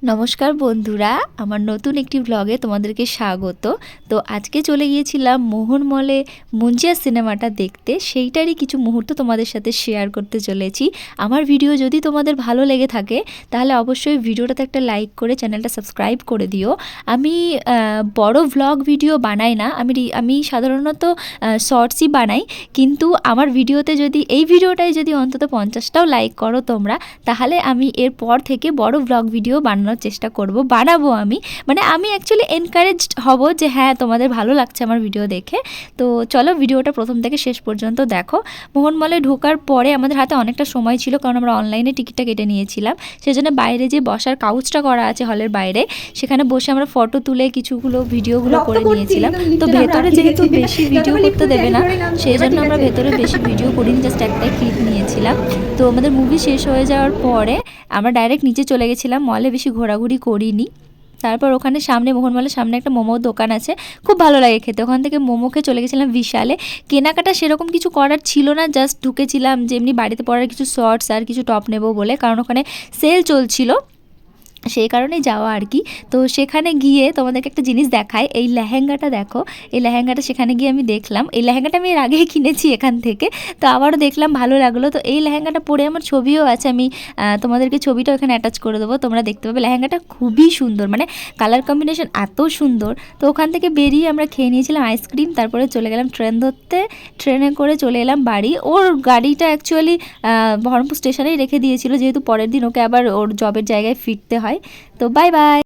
নমস্কার বন্ধুরা, আমার নতুন একটি ব্লগে তোমাদেরকে স্বাগত। তো আজকে চলে গিয়েছিলাম মোহনমলে মুঞ্জিয়া সিনেমাটা দেখতে, সেইটারই কিছু মুহূর্ত তোমাদের সাথে শেয়ার করতে চলেছি। আমার ভিডিও যদি তোমাদের ভালো লেগে থাকে তাহলে অবশ্যই ভিডিওটাতে একটা লাইক করে চ্যানেলটা সাবস্ক্রাইব করে দিও। আমি বড় ভ্লগ ভিডিও বানাই না, আমি সাধারণত শর্টসই বানাই, কিন্তু আমার ভিডিওতে যদি এই ভিডিওটায় যদি অন্তত 50টাও লাইক করো তোমরা, তাহলে আমি এরপর থেকে বড় ভ্লগ ভিডিও বানানোর চেষ্টা বানাবো। আমি অ্যাকচুয়ালি এনকারেজড হব যে হ্যাঁ তোমাদের ভালো লাগছে আমার ভিডিও দেখে। তো চলো ভিডিওটা প্রথম থেকে শেষ পর্যন্ত দেখো। মোহনমলে ঢোকার পরে আমাদের হাতে অনেকটা সময় ছিল, কারণ আমরা অনলাইনে টিকিটটা কেটে নিয়েছিলাম। সেজন্য বাইরে যে বসার কাউচটা করা আছে হলের বাইরে, সেখানে বসে আমরা ফটো তুলে কিছুগুলো ভিডিওগুলো করে নিয়েছিলাম। তো ভেতরে যেহেতু বেশি ভিডিও করতে দেবে না, সেই জন্য আমরা ভেতরে বেশি ভিডিও করিনি, জাস্ট একটাই ক্লিপ নিয়েছিলাম। তো আমাদের মুভি শেষ হয়ে যাওয়ার পরে আমরা ডাইরেক্ট নিচে চলে গেছিলাম, মলে বেশি ঘোরাঘুরি করিনি। তারপর ওখানে সামনে মোহনমলের সামনে একটা মোমোর দোকান আছে, খুব ভালো লাগে খেতে। ওখান থেকে মোমো খেয়ে চলে গেছিলাম বিশালে। কেনাকাটা সেরকম কিছু করার ছিল না, জাস্ট ঢুকেছিলাম যে এমনি বাড়িতে পরার কিছু শর্টস আর কিছু টপ নেব বলে, কারণ ওখানে সেল চলছিল, সেই কারণেই যাওয়া আর কি। তো সেখানে গিয়ে তোমাদেরকে একটা জিনিস দেখাই, এই লেহেঙ্গাটা দেখো। এই লেহেঙ্গাটা সেখানে গিয়ে আমি দেখলাম, এই লেহেঙ্গাটা আমি এর আগেই কিনেছি এখান থেকে, তো আবারও দেখলাম, ভালো লাগলো। তো এই লেহেঙ্গাটা পরে আমার ছবিও আছে, আমি তোমাদেরকে ছবিটাও এখানে অ্যাটাচ করে দেবো, তোমরা দেখতে পাবে। লেহেঙ্গাটা খুবই সুন্দর, মানে কালার কম্বিনেশন এত সুন্দর। তো ওখান থেকে বেরিয়ে আমরা খেয়ে নিয়েছিলাম আইসক্রিম, তারপরে চলে গেলাম ট্রেন ধরতে। ট্রেনে করে চলে এলাম বাড়ি। ওর গাড়িটা অ্যাকচুয়ালি বহরমপুর স্টেশনেই রেখে দিয়েছিল, যেহেতু পরের দিন ওকে আবার ওর জবের জায়গায় ফিরতে হয়। তো বাই বাই।